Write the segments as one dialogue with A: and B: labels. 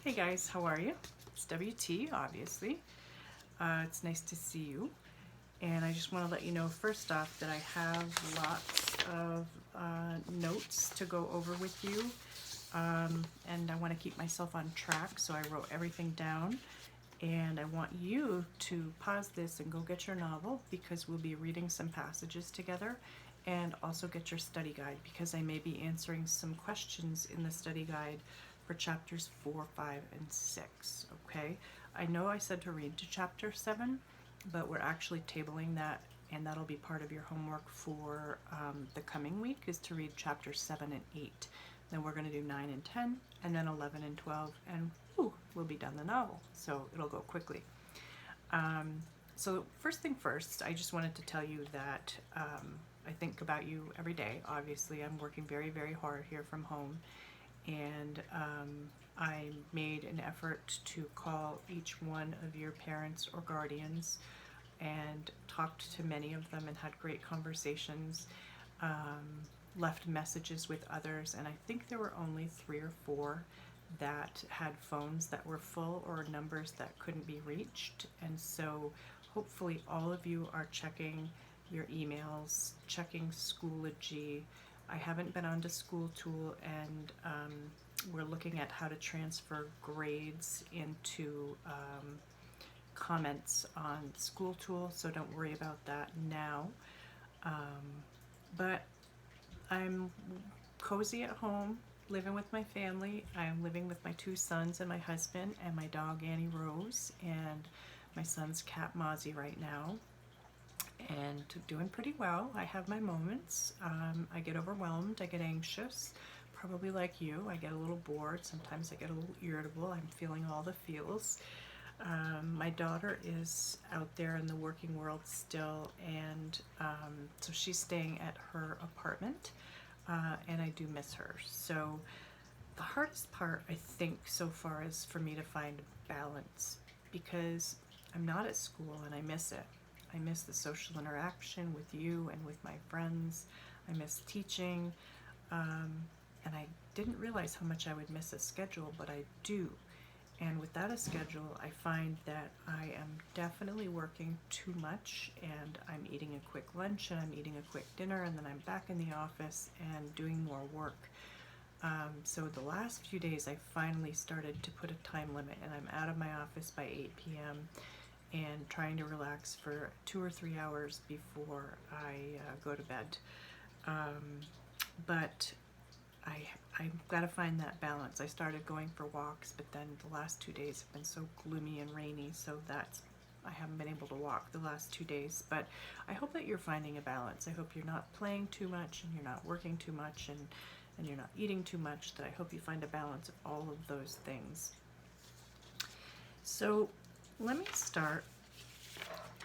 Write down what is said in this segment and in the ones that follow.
A: Hey guys, how are you? It's WT, obviously. It's nice to see you. And I just want to let you know first off that I have lots of notes to go over with you. And I want to keep myself on track, so I wrote everything down. And I want you to pause this and go get your novel because we'll be reading some passages together, and also get your study guide because I may be answering some questions in the study guide for chapters 4, 5, and 6. Okay, I know I said to read to chapter 7, but we're actually tabling that, and that'll be part of your homework for the coming week, is to read chapters 7 and 8. Then we're going to do 9 and 10, and then 11 and 12, and whew, we'll be done the novel, so it'll go quickly. So first thing first, I just wanted to tell you that I think about you every day. Obviously, I'm working very, very hard here from home, and I made an effort to call each one of your parents or guardians and talked to many of them and had great conversations, left messages with others, and I think there were only 3 or 4 that had phones that were full or numbers that couldn't be reached. And so hopefully all of you are checking your emails, checking Schoology. I haven't been onto School Tool, and we're looking at how to transfer grades into comments on School Tool, so don't worry about that now. But I'm cozy at home, living with my family. I'm living with my 2 sons and my husband and my dog Annie Rose and my son's cat Mozzie right now, and doing pretty well. I have my moments. I get overwhelmed, I get anxious, probably like you. I get a little bored, sometimes I get a little irritable. I'm feeling all the feels. My daughter is out there in the working world still, and so she's staying at her apartment, and I do miss her. So the hardest part, I think, so far is for me to find balance, because I'm not at school and I miss it. I miss the social interaction with you and with my friends. I miss teaching, and I didn't realize how much I would miss a schedule, but I do. And without a schedule, I find that I am definitely working too much, and I'm eating a quick lunch and I'm eating a quick dinner, and then I'm back in the office and doing more work. So the last few days I finally started to put a time limit, and I'm out of my office by 8 p.m. and trying to relax for 2 or 3 hours before I go to bed. But I've got to find that balance. I started going for walks, but then the last 2 days have been so gloomy and rainy, so I haven't been able to walk the last 2 days. But I hope that you're finding a balance. I hope you're not playing too much and you're not working too much and you're not eating too much. That I hope you find a balance of all of those things. So let me start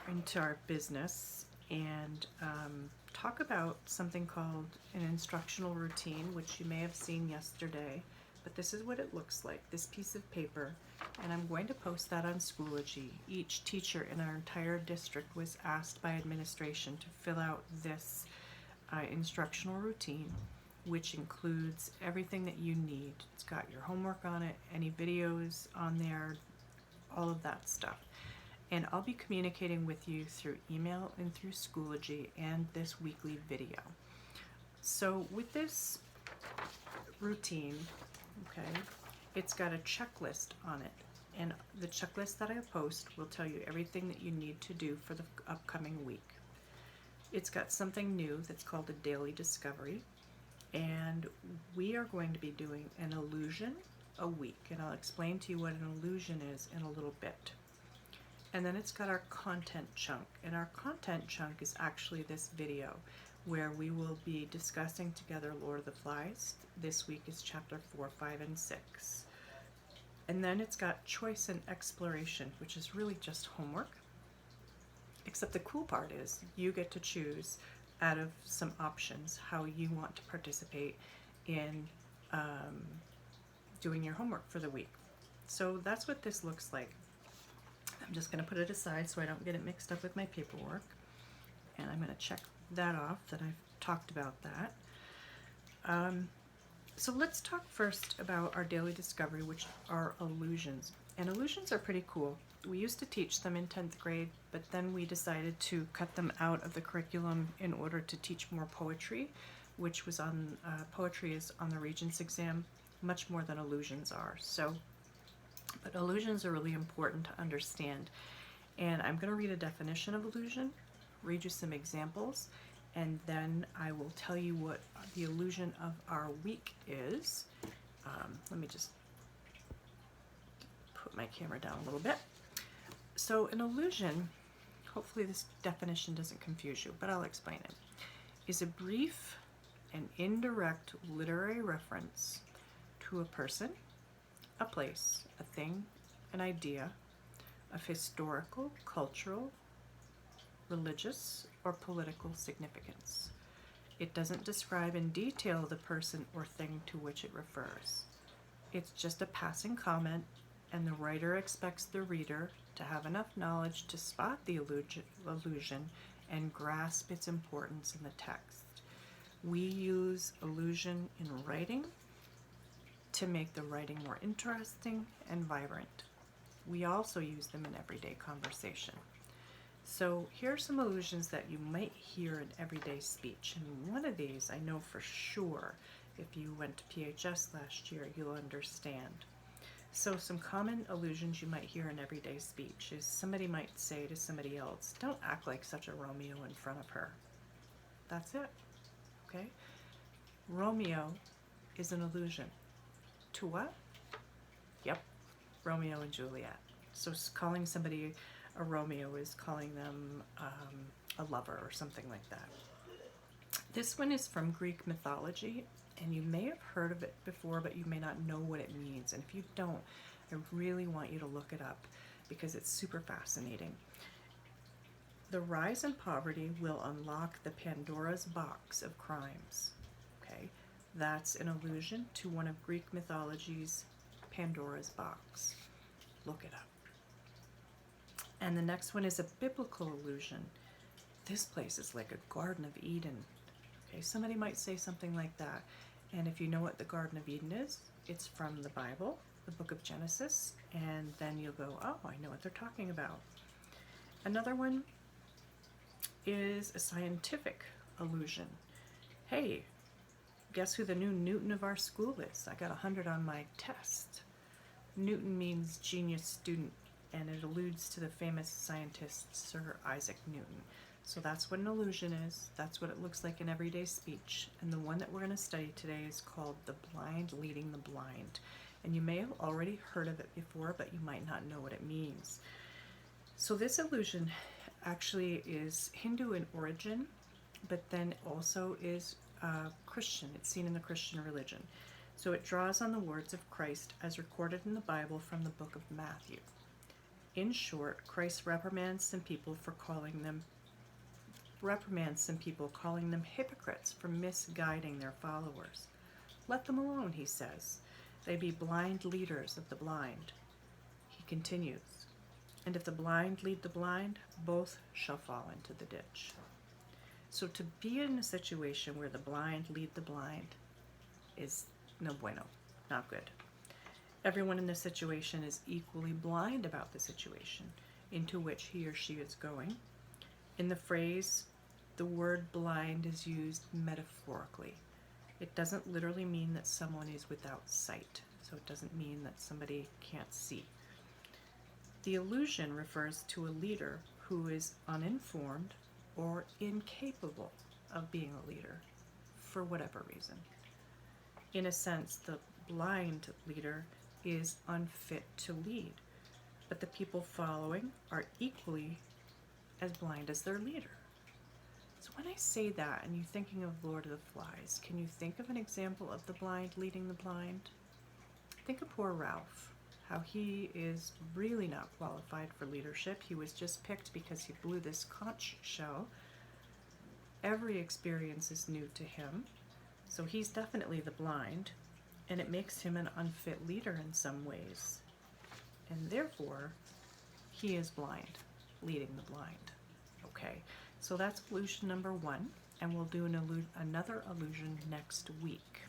A: into our business and talk about something called an instructional routine, which you may have seen yesterday, but this is what it looks like, this piece of paper, and I'm going to post that on Schoology. Each teacher in our entire district was asked by administration to fill out this instructional routine, which includes everything that you need. It's got your homework on it, any videos on there, all of that stuff. And I'll be communicating with you through email and through Schoology and this weekly video. So with this routine, okay, it's got a checklist on it, and the checklist that I post will tell you everything that you need to do for the upcoming week. It's got something new that's called a daily discovery, and we are going to be doing an illusion a week, and I'll explain to you what an illusion is in a little bit. And then it's got our content chunk, and our content chunk is actually this video where we will be discussing together Lord of the Flies. This week is chapter 4, 5, and 6. And then it's got choice and exploration, which is really just homework, except the cool part is you get to choose out of some options how you want to participate in doing your homework for the week. So that's what this looks like. I'm just going to put it aside so I don't get it mixed up with my paperwork, and I'm going to check that off that I've talked about that. So let's talk first about our daily discovery, which are illusions. And illusions are pretty cool. We used to teach them in 10th grade, but then we decided to cut them out of the curriculum in order to teach more poetry, which was on, poetry is on the Regents exam, much more than illusions are. So, but illusions are really important to understand. And I'm going to read a definition of illusion, read you some examples, and then I will tell you what the illusion of our week is. Let me just put my camera down a little bit. So an illusion, hopefully this definition doesn't confuse you, but I'll explain it, is a brief and indirect literary reference to a person, a place, a thing, an idea of historical, cultural, religious, or political significance. It doesn't describe in detail the person or thing to which it refers. It's just a passing comment, and the writer expects the reader to have enough knowledge to spot the allusion and grasp its importance in the text. We use allusion in writing to make the writing more interesting and vibrant. We also use them in everyday conversation. So here are some allusions that you might hear in everyday speech. And one of these I know for sure, if you went to PHS last year, you'll understand. So some common allusions you might hear in everyday speech is somebody might say to somebody else, "Don't act like such a Romeo in front of her." That's it, okay? Romeo is an allusion. To what? Yep, Romeo and Juliet. So calling somebody a Romeo is calling them a lover or something like that. This one is from Greek mythology, and you may have heard of it before, but you may not know what it means. And if you don't, I really want you to look it up because it's super fascinating. The rise in poverty will unlock the Pandora's box of crimes. Okay, that's an allusion to one of Greek mythology's Pandora's box. Look it up. And the next one is a biblical allusion. This place is like a Garden of Eden. Okay, somebody might say something like that. And if you know what the Garden of Eden is, it's from the Bible, the book of Genesis, and then you'll go, oh, I know what they're talking about. Another one is a scientific allusion. Hey, guess who the new Newton of our school is? I got 100 on my test. Newton means genius student, and it alludes to the famous scientist Sir Isaac Newton. So that's what an allusion is. That's what it looks like in everyday speech. And the one that we're going to study today is called the blind leading the blind. And you may have already heard of it before, but you might not know what it means. So this allusion actually is Hindu in origin, but then also is Christian. It's seen in the Christian religion. So it draws on the words of Christ as recorded in the Bible from the book of Matthew. In short, Christ reprimands some people calling them hypocrites for misguiding their followers. Let them alone, he says. They be blind leaders of the blind. He continues, and if the blind lead the blind, both shall fall into the ditch. So to be in a situation where the blind lead the blind is no bueno, not good. Everyone in the situation is equally blind about the situation into which he or she is going. In the phrase, the word blind is used metaphorically. It doesn't literally mean that someone is without sight, so it doesn't mean that somebody can't see. The allusion refers to a leader who is uninformed or incapable of being a leader for whatever reason. In a sense, the blind leader is unfit to lead, but the people following are equally as blind as their leader. So when I say that and you're thinking of Lord of the Flies, can you think of an example of the blind leading the blind? Think of poor Ralph, how he is really not qualified for leadership. He was just picked because he blew this conch shell. Every experience is new to him, so he's definitely the blind, and it makes him an unfit leader in some ways. And therefore, he is blind, leading the blind. Okay, so that's illusion number one, and we'll do another illusion next week.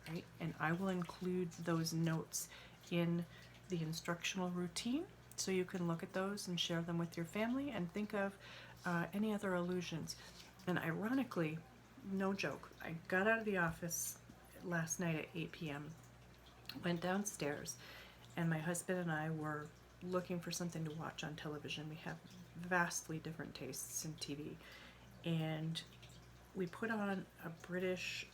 A: right? And I will include those notes in the instructional routine so you can look at those and share them with your family and think of any other allusions. And ironically, no joke, I got out of the office last night at 8 p.m., went downstairs, and my husband and I were looking for something to watch on television. We have vastly different tastes in TV. And we put on a British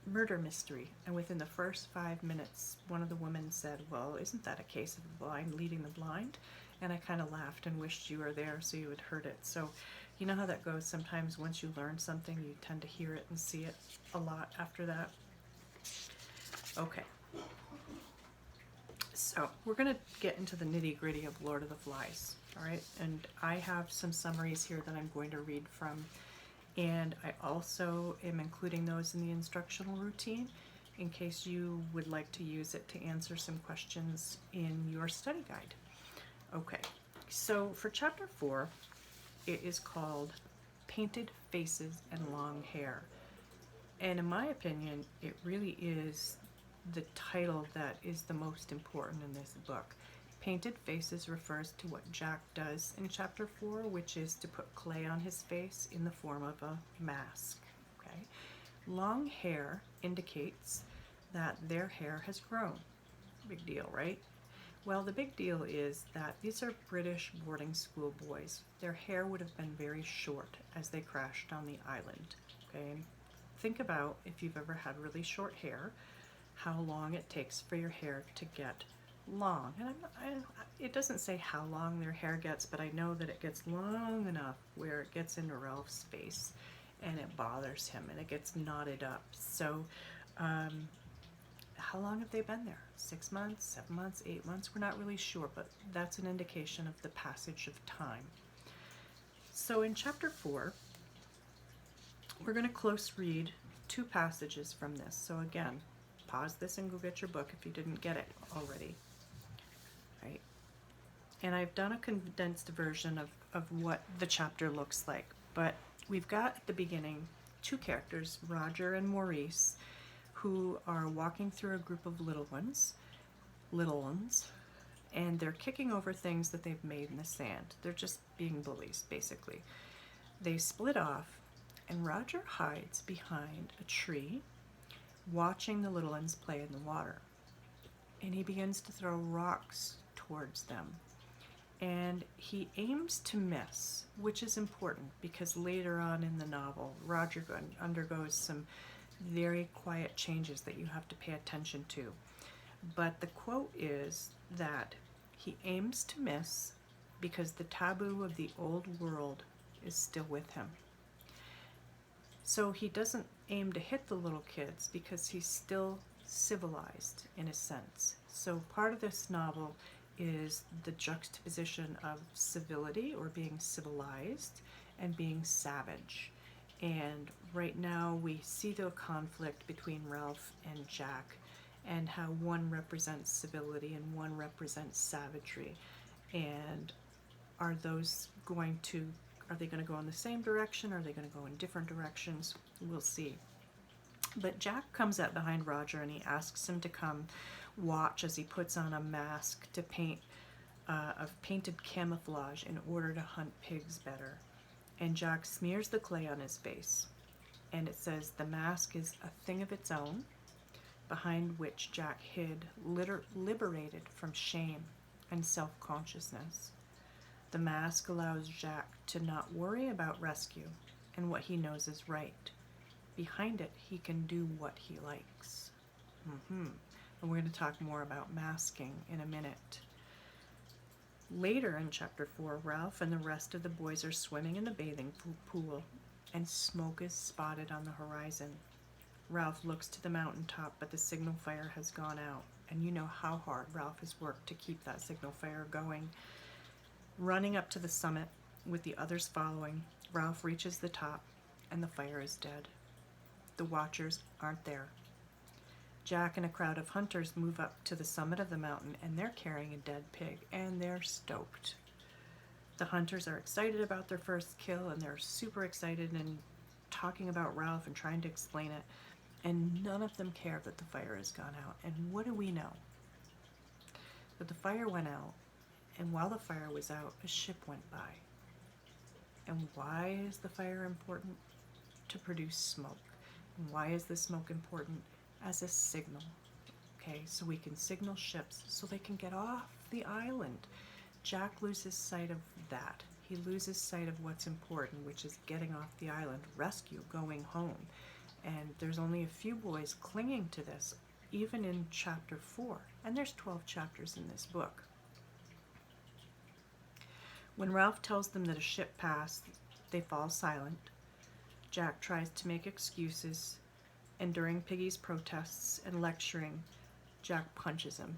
A: murder mystery, and within the first 5 minutes, one of the women said, "Well, isn't that a case of the blind leading the blind?" And I kind of laughed and wished you were there so you had heard it. So you know how that goes. Sometimes once you learn something, you tend to hear it and see it a lot after that. Okay. So we're going to get into the nitty-gritty of Lord of the Flies, all right? And I have some summaries here that I'm going to read from. And I also am including those in the instructional routine in case you would like to use it to answer some questions in your study guide. Okay, so for chapter 4, it is called Painted Faces and Long Hair. And in my opinion, it really is the title that is the most important in this book. Painted Faces refers to what Jack does in chapter 4, which is to put clay on his face in the form of a mask. Okay. Long hair indicates that their hair has grown. Big deal, right? Well, the big deal is that these are British boarding school boys. Their hair would have been very short as they crashed on the island. Okay. Think about, if you've ever had really short hair, how long it takes for your hair to get long. And it doesn't say how long their hair gets, but I know that it gets long enough where it gets into Ralph's face and it bothers him and it gets knotted up. So how long have they been there? 6 months, 7 months, 8 months? We're not really sure, but that's an indication of the passage of time. So in chapter 4, we're going to close read 2 passages from this. So again, pause this and go get your book if you didn't get it already. Right? And I've done a condensed version of what the chapter looks like. But we've got at the beginning 2 characters, Roger and Maurice, who are walking through a group of little ones, and they're kicking over things that they've made in the sand. They're just being bullies, basically. They split off, and Roger hides behind a tree, watching the little ones play in the water. And he begins to throw rocks towards them. And he aims to miss, which is important because later on in the novel, Roger undergoes some very quiet changes that you have to pay attention to. But the quote is that he aims to miss because the taboo of the old world is still with him. So he doesn't aim to hit the little kids because he's still civilized in a sense. So part of this novel is the juxtaposition of civility or being civilized and being savage. And right now we see the conflict between Ralph and Jack and how one represents civility and one represents savagery. And are they going to go in the same direction? Are they going to go in different directions? We'll see. But Jack comes up behind Roger and he asks him to come watch as he puts on a mask to paint of painted camouflage in order to hunt pigs better. And Jack smears the clay on his face. And it says the mask is a thing of its own, behind which Jack hid, liberated from shame and self-consciousness. The mask allows Jack to not worry about rescue and what he knows is right. Behind it, he can do what he likes. And we're going to talk more about masking in a minute. Later in chapter 4, Ralph and the rest of the boys are swimming in the bathing pool, and smoke is spotted on the horizon. Ralph looks to the mountaintop, but the signal fire has gone out, and you know how hard Ralph has worked to keep that signal fire going. Running up to the summit, with the others following, Ralph reaches the top, and the fire is dead. The watchers aren't there. Jack and a crowd of hunters move up to the summit of the mountain, and they're carrying a dead pig, and they're stoked. The hunters are excited about their first kill, and they're super excited and talking about Ralph and trying to explain it. And none of them care that the fire has gone out. And what do we know? That the fire went out, and while the fire was out, a ship went by. And why is the fire important? To produce smoke. And why is the smoke important? As a signal. Okay, so we can signal ships so they can get off the island. Jack loses sight of that. He loses sight of what's important, which is getting off the island, rescue, going home. And there's only a few boys clinging to this, even in chapter 4. And there's 12 chapters in this book. When Ralph tells them that a ship passed, they fall silent. Jack tries to make excuses, and during Piggy's protests and lecturing, Jack punches him,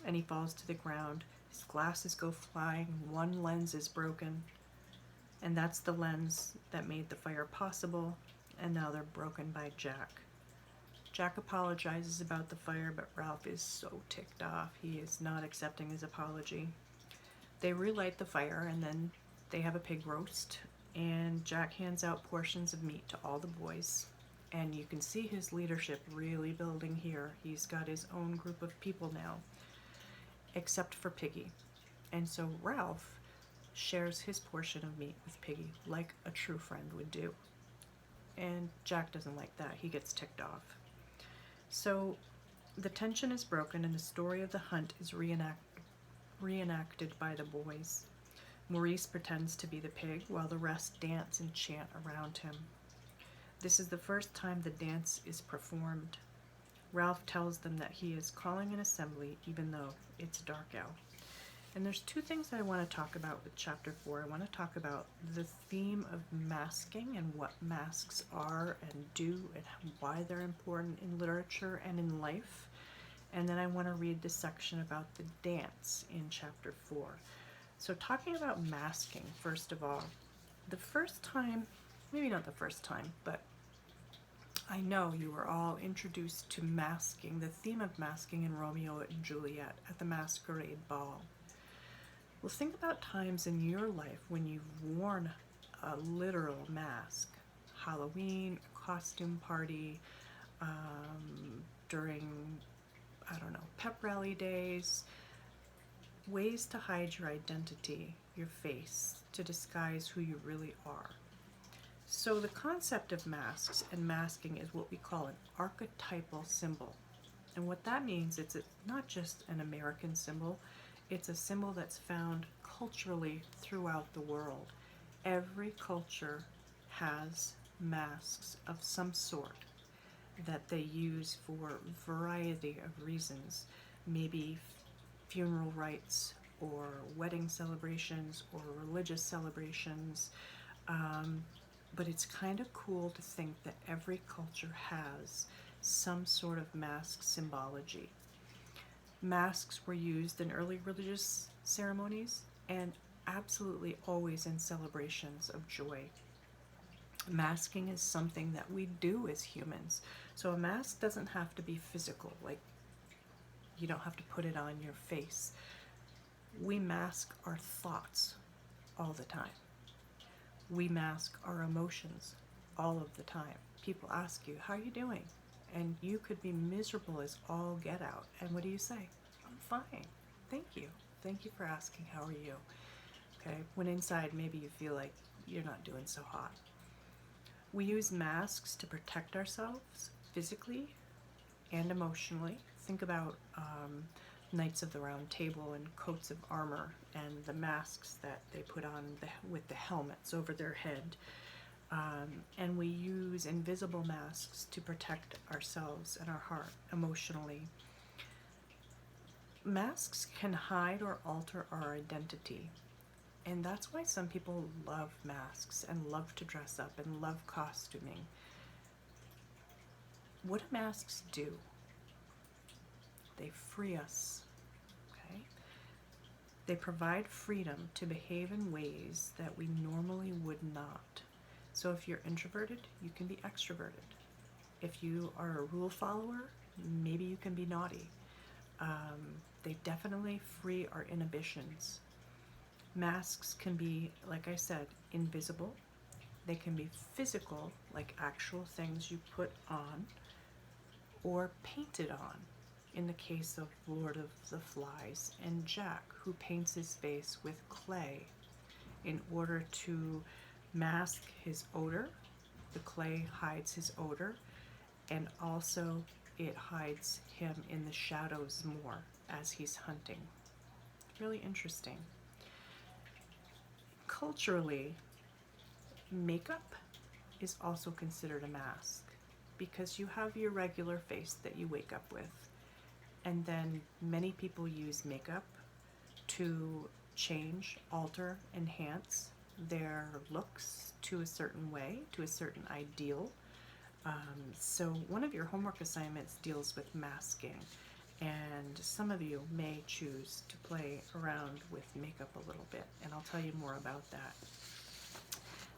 A: and he falls to the ground. His glasses go flying, one lens is broken, and that's the lens that made the fire possible, and now they're broken by Jack. Jack apologizes about the fire, but Ralph is so ticked off. He is not accepting his apology. They relight the fire, and then they have a pig roast, and Jack hands out portions of meat to all the boys. And you can see his leadership really building here. He's got his own group of people now, except for Piggy. And so Ralph shares his portion of meat with Piggy, like a true friend would do. And Jack doesn't like that. He gets ticked off. So the tension is broken, and the story of the hunt is reenacted by the boys. Maurice pretends to be the pig, while the rest dance and chant around him. This is the first time the dance is performed. Ralph tells them that he is calling an assembly, even though it's dark out. And there's two things I want to talk about with chapter 4. I want to talk about the theme of masking and what masks are and do and why they're important in literature and in life. And then I want to read the section about the dance in chapter 4. So talking about masking, first of all, the first time, maybe not the first time, but I know you were all introduced to masking, the theme of masking in Romeo and Juliet at the masquerade ball. Well, think about times in your life when you've worn a literal mask. Halloween, costume party, during, I don't know, pep rally days, ways to hide your identity, your face, to disguise who you really are. So the concept of masks and masking is what we call an archetypal symbol. And what that means, it's not just an American symbol, it's a symbol that's found culturally throughout the world. Every culture has masks of some sort that they use for a variety of reasons, maybe funeral rites or wedding celebrations or religious celebrations. But it's kind of cool to think that every culture has some sort of mask symbology. Masks were used in early religious ceremonies and absolutely always in celebrations of joy. Masking is something that we do as humans. So a mask doesn't have to be physical, like you don't have to put it on your face. We mask our thoughts all the time. We mask our emotions all of the time. People ask you, how are you doing? And you could be miserable as all get out. And what do you say? I'm fine. Thank you. Thank you for asking, how are you? Okay, when inside maybe you feel like you're not doing so hot. We use masks to protect ourselves physically and emotionally. Think about Knights of the Round Table and coats of armor and the masks that they put on with the helmets over their head. And we use invisible masks to protect ourselves and our heart emotionally. Masks can hide or alter our identity. And that's why some people love masks and love to dress up and love costuming. What do masks do? They free us, okay? They provide freedom to behave in ways that we normally would not. So if you're introverted, you can be extroverted. If you are a rule follower, maybe you can be naughty. They definitely free our inhibitions. Masks can be, like I said, invisible. They can be physical, like actual things you put on. or painted on, in the case of Lord of the Flies and Jack, who paints his face with clay in order to mask his odor. The clay hides his odor, and also it hides him in the shadows more as he's hunting. Really interesting. Culturally, makeup is also considered a mask because you have your regular face that you wake up with, and then many people use makeup to change, alter, enhance their looks to a certain way, to a certain ideal. So one of your homework assignments deals with masking, and some of you may choose to play around with makeup a little bit, and I'll tell you more about that.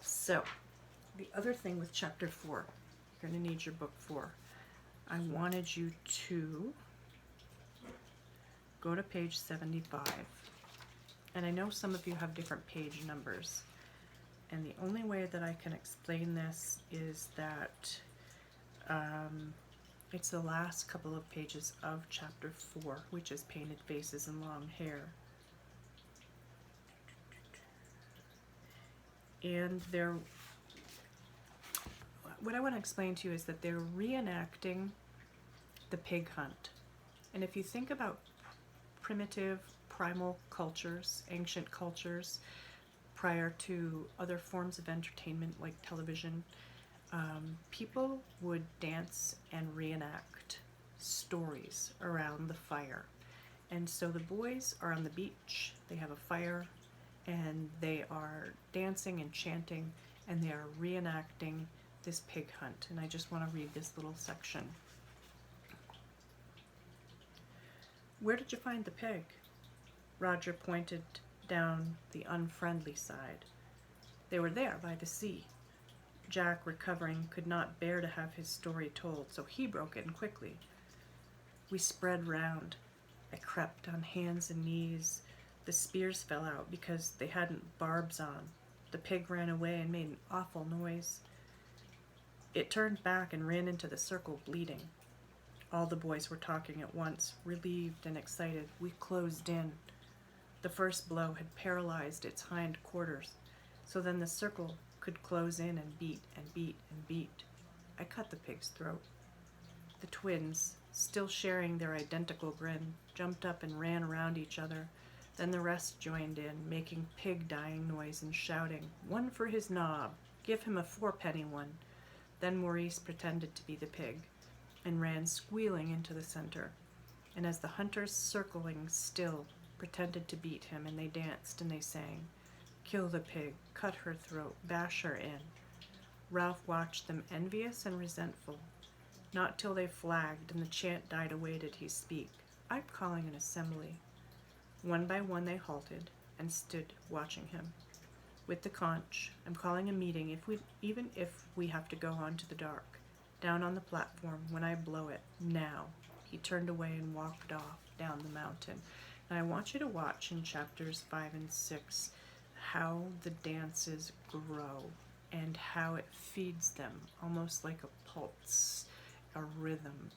A: So the other thing with chapter 4, you're going to need your book 4. I wanted you to go to page 75, and I know some of you have different page numbers, and the only way that I can explain this is that it's the last couple of pages of chapter 4, which is Painted Faces and Long Hair. And what I want to explain to you is that they're reenacting the pig hunt. And if you think about primitive, primal cultures, ancient cultures, prior to other forms of entertainment like television, people would dance and reenact stories around the fire. And so the boys are on the beach, they have a fire, and they are dancing and chanting, and they are reenacting this pig hunt. And I just want to read this little section. Where did you find the pig? Roger pointed down the unfriendly side. They were there by the sea. Jack, recovering, could not bear to have his story told, so he broke in quickly. We spread round. I crept on hands and knees. The spears fell out because they hadn't barbs on. The pig ran away and made an awful noise. It turned back and ran into the circle, bleeding. All the boys were talking at once, relieved and excited. We closed in. The first blow had paralyzed its hind quarters, so then the circle could close in and beat and beat and beat. I cut the pig's throat. The twins, still sharing their identical grin, jumped up and ran around each other. Then the rest joined in, making pig dying noise and shouting, "One for his knob! Give him a 4-penny one!" Then Maurice pretended to be the pig and ran squealing into the center. And as the hunters, circling still, pretended to beat him, and they danced and they sang, "Kill the pig, cut her throat, bash her in." Ralph watched them, envious and resentful. Not till they flagged and the chant died away did he speak. "I'm calling an assembly." One by one they halted and stood watching him. "With the conch, I'm calling a meeting, even if we have to go on to the dark. Down on the platform when I blow it. Now." He turned away and walked off down the mountain. And I want you to watch in chapters 5 and 6 how the dances grow and how it feeds them, almost like a pulse, a rhythm.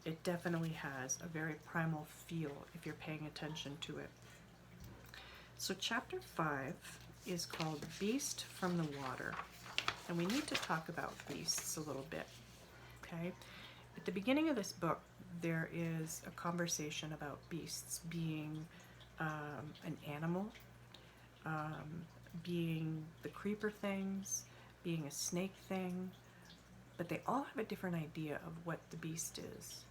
A: It definitely has a very primal feel if you're paying attention to it. So chapter 5 is called Beast from the Water. And we need to talk about beasts a little bit, okay? At the beginning of this book, there is a conversation about beasts being an animal, being the creeper things, being a snake thing, but they all have a different idea of what the beast is.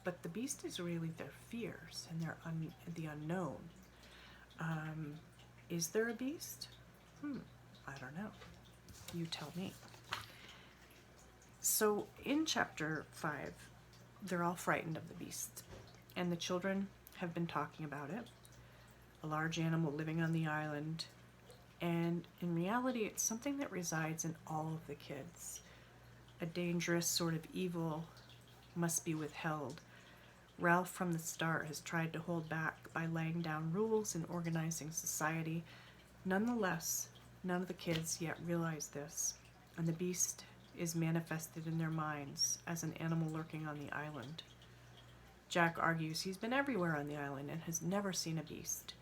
A: But the beast is really their fears and the unknown. Is there a beast? I don't know. You tell me. So in chapter 5, they're all frightened of the beast, and the children have been talking about it. A large animal living on the island, and in reality it's something that resides in all of the kids. A dangerous sort of evil must be withheld. Ralph from the start has tried to hold back by laying down rules and organizing society. Nonetheless, none of the kids yet realize this, and the beast is manifested in their minds as an animal lurking on the island. Jack argues he's been everywhere on the island and has never seen a beast.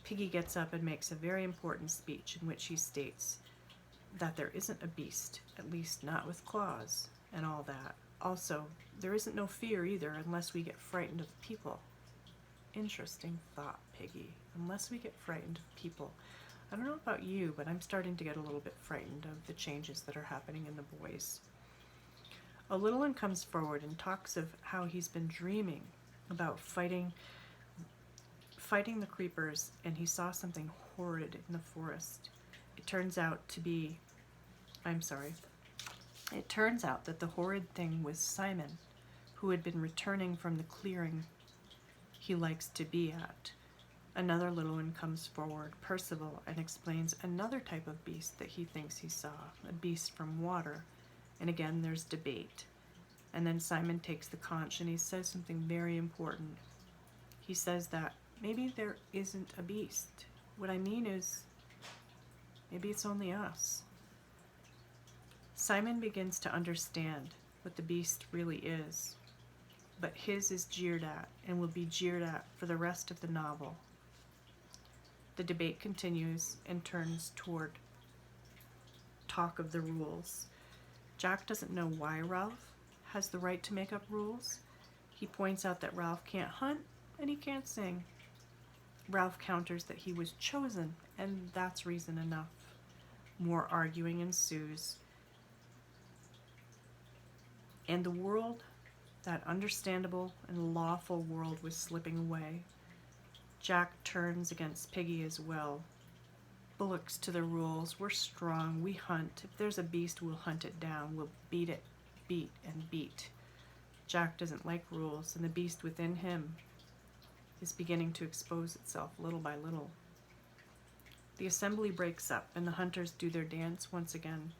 A: Piggy gets up and makes a very important speech in which he states that there isn't a beast, at least not with claws, and all that. Also, there isn't no fear either unless we get frightened of people. Interesting thought, Piggy. Unless we get frightened of people. I don't know about you, but I'm starting to get a little bit frightened of the changes that are happening in the boys. A little one comes forward and talks of how he's been dreaming about fighting the creepers, and he saw something horrid in the forest. It turns out that the horrid thing was Simon, who had been returning from the clearing he likes to be at. Another little one comes forward, Percival, and explains another type of beast that he thinks he saw, a beast from water. And again, there's debate. And then Simon takes the conch and he says something very important. He says that maybe there isn't a beast. What I mean is, maybe it's only us. Simon begins to understand what the beast really is, but his is jeered at and will be jeered at for the rest of the novel. The debate continues and turns toward talk of the rules. Jack doesn't know why Ralph has the right to make up rules. He points out that Ralph can't hunt and he can't sing. Ralph counters that he was chosen, and that's reason enough. More arguing ensues. And the world, that understandable and lawful world, was slipping away. Jack turns against Piggy as well. Bullocks to the rules. We're strong. We hunt. If there's a beast, we'll hunt it down. We'll beat it, beat and beat. Jack doesn't like rules, and the beast within him is beginning to expose itself little by little. The assembly breaks up, and the hunters do their dance once again.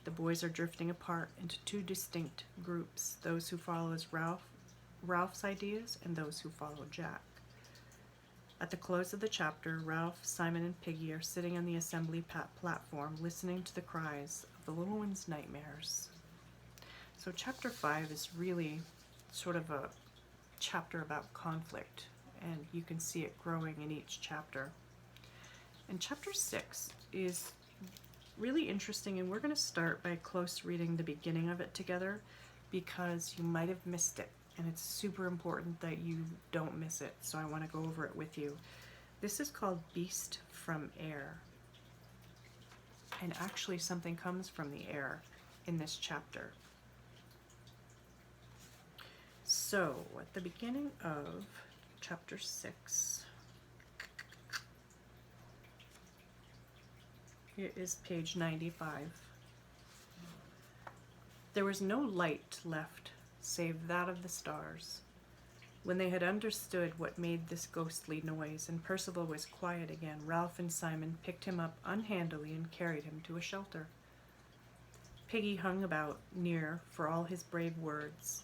A: The boys are drifting apart into two distinct groups, those who follow as Ralph's ideas and those who follow Jack. At the close of the chapter, Ralph, Simon, and Piggy are sitting on the assembly platform listening to the cries of the little one's nightmares. So chapter 5 is really sort of a chapter about conflict, and you can see it growing in each chapter. And chapter 6 is really interesting, and we're going to start by close reading the beginning of it together because you might have missed it, and it's super important that you don't miss it, so I want to go over it with you. This is called Beast from Air, and actually something comes from the air in this chapter. So at the beginning of chapter 6, it is page 95. There was no light left save that of the stars. When they had understood what made this ghostly noise and Percival was quiet again, Ralph and Simon picked him up unhandily and carried him to a shelter. Piggy hung about near for all his brave words,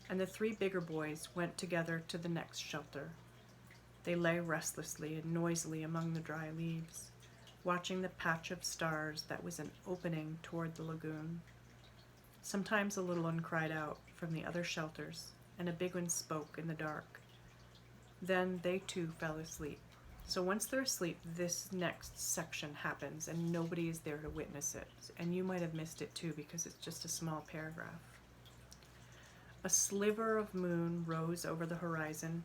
A: and the three bigger boys went together to the next shelter. They lay restlessly and noisily among the dry leaves, watching the patch of stars that was an opening toward the lagoon. Sometimes a little one cried out from the other shelters, and a big one spoke in the dark. Then they too fell asleep. So once they're asleep, this next section happens, and nobody is there to witness it. And you might have missed it too because it's just a small paragraph. A sliver of moon rose over the horizon,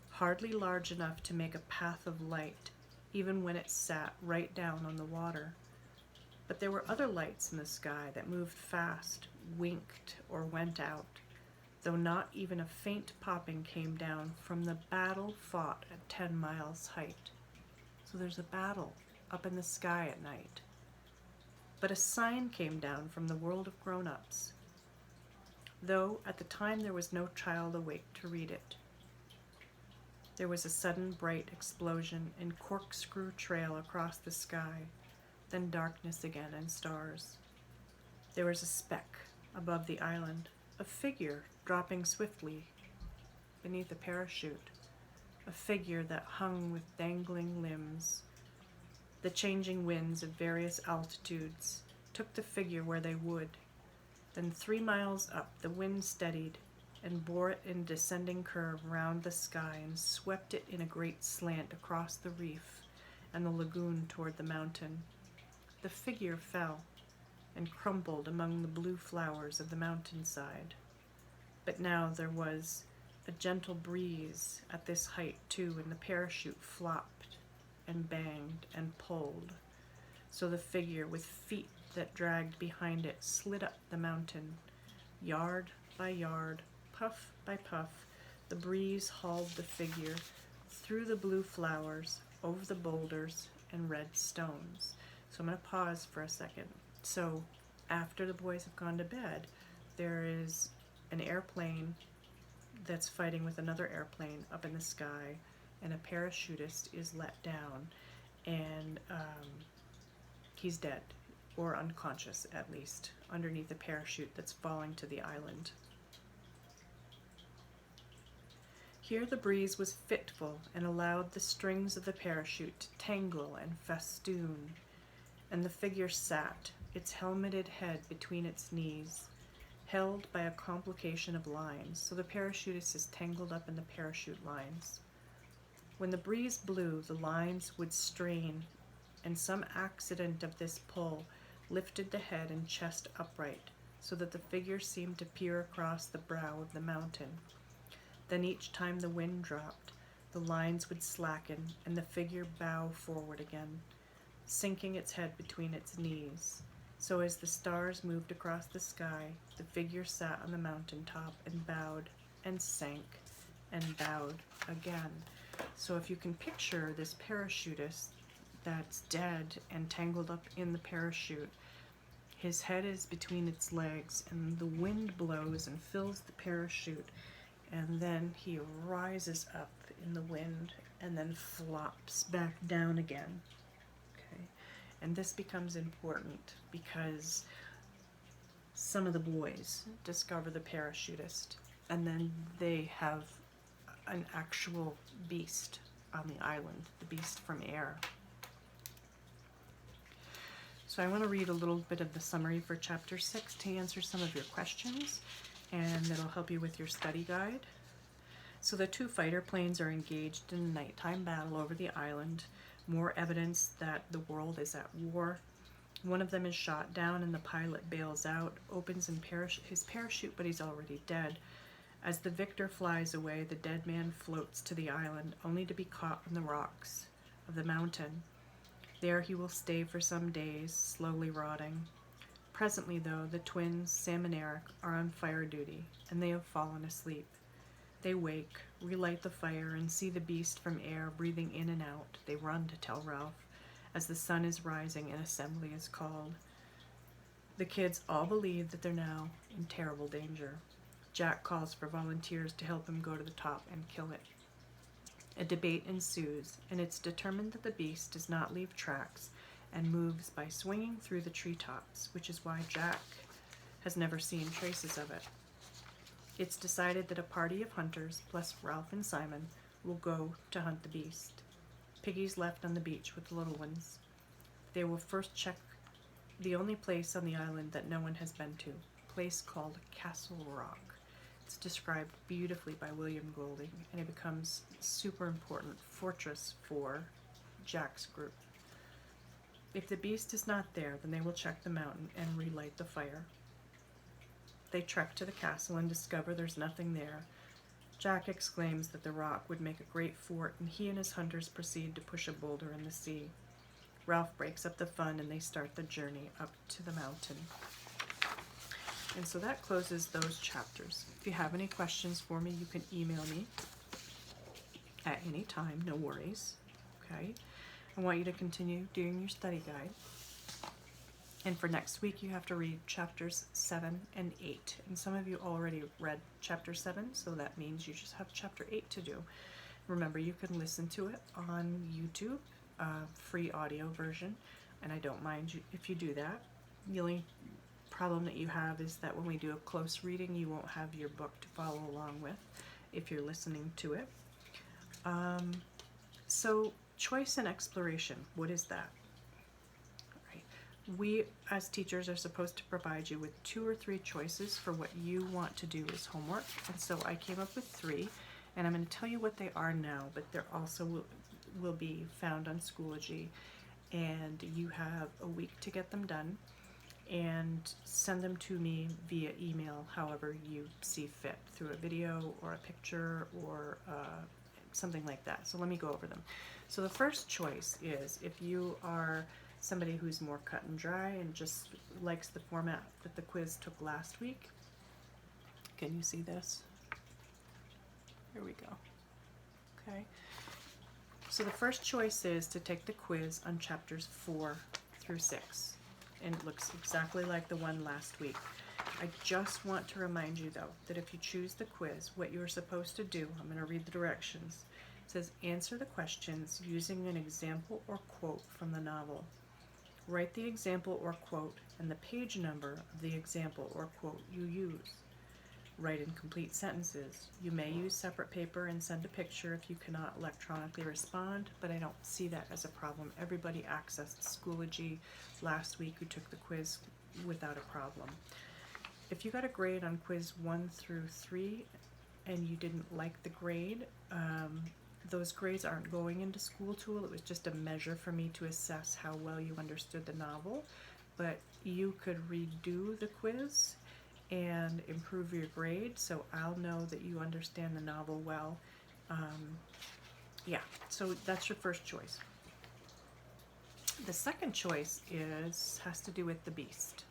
A: hardly large enough to make a path of light, even when it sat right down on the water. But there were other lights in the sky that moved fast, winked, or went out, though not even a faint popping came down from the battle fought at 10 miles height. So there's a battle up in the sky at night. But a sign came down from the world of grown-ups, though at the time there was no child awake to read it. There was a sudden bright explosion and corkscrew trail across the sky, then darkness again and stars. There was a speck above the island, a figure dropping swiftly beneath a parachute, a figure that hung with dangling limbs. The changing winds of various altitudes took the figure where they would, Then 3 miles up, the wind steadied and bore it in a descending curve round the sky and swept it in a great slant across the reef and the lagoon toward the mountain. The figure fell and crumbled among the blue flowers of the mountainside. But now there was a gentle breeze at this height too, and the parachute flopped and banged and pulled. So the figure, with feet that dragged behind it, slid up the mountain. Yard by yard, puff by puff, the breeze hauled the figure through the blue flowers, over the boulders and red stones. So I'm going to pause for a second. So after the boys have gone to bed, there is an airplane that's fighting with another airplane up in the sky, and a parachutist is let down, and he's dead, or unconscious at least, underneath a parachute that's falling to the island. Here the breeze was fitful and allowed the strings of the parachute to tangle and festoon, and the figure sat, its helmeted head between its knees, held by a complication of lines, so the parachutist is tangled up in the parachute lines. When the breeze blew, the lines would strain, and some accident of this pull lifted the head and chest upright, so that the figure seemed to peer across the brow of the mountain. Then each time the wind dropped, the lines would slacken, and the figure bow forward again, sinking its head between its knees. So as the stars moved across the sky, the figure sat on the mountain top and bowed and sank and bowed again. So if you can picture this parachutist that's dead and tangled up in the parachute, his head is between its legs, and the wind blows and fills the parachute, and then he rises up in the wind and then flops back down again. Okay, and this becomes important because some of the boys discover the parachutist, and then they have an actual beast on the island, the beast from air. So I want to read a little bit of the summary for Chapter 6 to answer some of your questions, and it'll help you with your study guide. So the two fighter planes are engaged in a nighttime battle over the island, more evidence that the world is at war. One of them is shot down and the pilot bails out, opens his parachute, but he's already dead. As the victor flies away, the dead man floats to the island, only to be caught on the rocks of the mountain. There he will stay for some days, slowly rotting. Presently, though, the twins, Sam and Eric, are on fire duty, and they have fallen asleep. They wake, relight the fire, and see the beast from air breathing in and out. They run to tell Ralph. As the sun is rising, an assembly is called. The kids all believe that they're now in terrible danger. Jack calls for volunteers to help him go to the top and kill it. A debate ensues, and it's determined that the beast does not leave tracks and moves by swinging through the treetops, which is why Jack has never seen traces of it. It's decided that a party of hunters, plus Ralph and Simon, will go to hunt the beast. Piggy's left on the beach with the little ones. They will first check the only place on the island that no one has been to, a place called Castle Rock. It's described beautifully by William Golding, and it becomes a super important fortress for Jack's group. If the beast is not there, then they will check the mountain and relight the fire. They trek to the castle and discover there's nothing there. Jack exclaims that the rock would make a great fort, and he and his hunters proceed to push a boulder in the sea. Ralph breaks up the fun, and they start the journey up to the mountain. And so that closes those chapters. If you have any questions for me, you can email me at any time, no worries. Okay? I want you to continue doing your study guide. And for next week, you have to read chapters 7 and 8. And some of you already read chapter 7, so that means you just have chapter 8 to do. Remember, you can listen to it on YouTube, free audio version, and I don't mind you if you do that. The only problem that you have is that when we do a close reading, you won't have your book to follow along with if you're listening to it. So choice and exploration, what is that? All right. We as teachers are supposed to provide you with 2 or 3 choices for what you want to do as homework, and so I came up with 3, and I'm going to tell you what they are now, but they're also will be found on Schoology, and you have a week to get them done and send them to me via email however you see fit, through a video or a picture or something like that. So let me go over them. So the first choice is, if you are somebody who's more cut and dry and just likes the format that the quiz took last week. Can you see this? Here we go. Okay. So the first choice is to take the quiz on chapters 4 through 6. And it looks exactly like the one last week. I just want to remind you though, that if you choose the quiz, what you're supposed to do, I'm going to read the directions. It says, answer the questions using an example or quote from the novel. Write the example or quote and the page number of the example or quote you use. Write in complete sentences. You may use separate paper and send a picture if you cannot electronically respond, but I don't see that as a problem. Everybody accessed Schoology last week who took the quiz without a problem. If you got a grade on quiz 1 through 3 and you didn't like the grade, those grades aren't going into School Tool. It was just a measure for me to assess how well you understood the novel, but you could redo the quiz and improve your grade, so I'll know that you understand the novel well. Yeah, so that's your first choice. The second choice has to do with the Beast.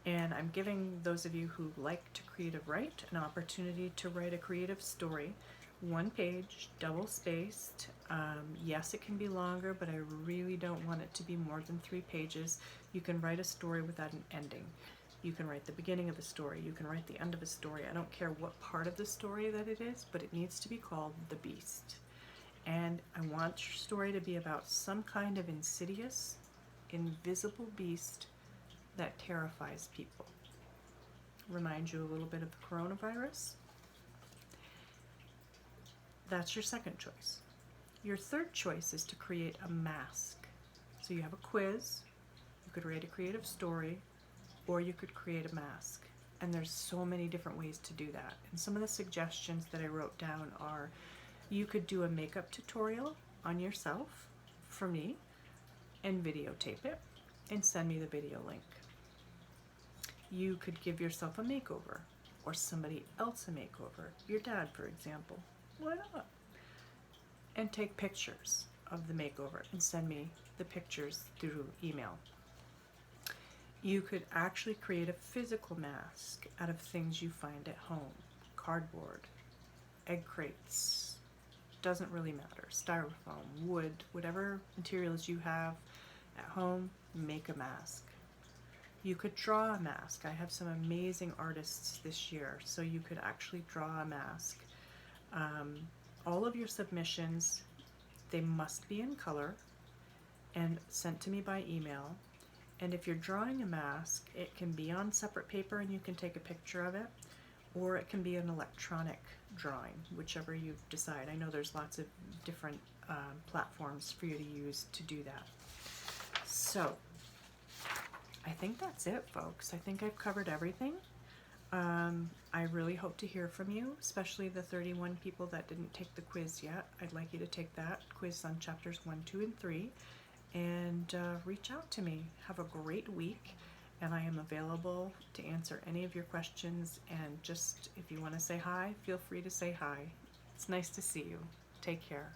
A: And I'm giving those of you who like to creative write an opportunity to write a creative story. 1 page, double spaced. Yes, it can be longer, but I really don't want it to be more than 3 pages. You can write a story without an ending. You can write the beginning of a story. You can write the end of a story. I don't care what part of the story that it is, but it needs to be called The Beast. And I want your story to be about some kind of insidious, invisible beast that terrifies people. Remind you a little bit of the coronavirus. That's your second choice. Your third choice is to create a mask. So you have a quiz, you could write a creative story, or you could create a mask. And there's so many different ways to do that. And some of the suggestions that I wrote down are, you could do a makeup tutorial on yourself for me and videotape it and send me the video link. You could give yourself a makeover or somebody else a makeover, your dad for example. Why not? And take pictures of the makeover and send me the pictures through email. You could actually create a physical mask out of things you find at home. Cardboard, egg crates, doesn't really matter. Styrofoam, wood, whatever materials you have at home, make a mask. You could draw a mask. I have some amazing artists this year, so you could actually draw a mask. All of your submissions, they must be in color and sent to me by email. And if you're drawing a mask, it can be on separate paper and you can take a picture of it, or it can be an electronic drawing, whichever you decide. I know there's lots of different platforms for you to use to do that. So I think that's it, folks. I think I've covered everything. I really hope to hear from you, especially the 31 people that didn't take the quiz yet. I'd like you to take that quiz on chapters 1, 2, and 3 and reach out to me. Have a great week, and I am available to answer any of your questions, and just if you want to say hi, feel free to say hi. It's nice to see you. Take care.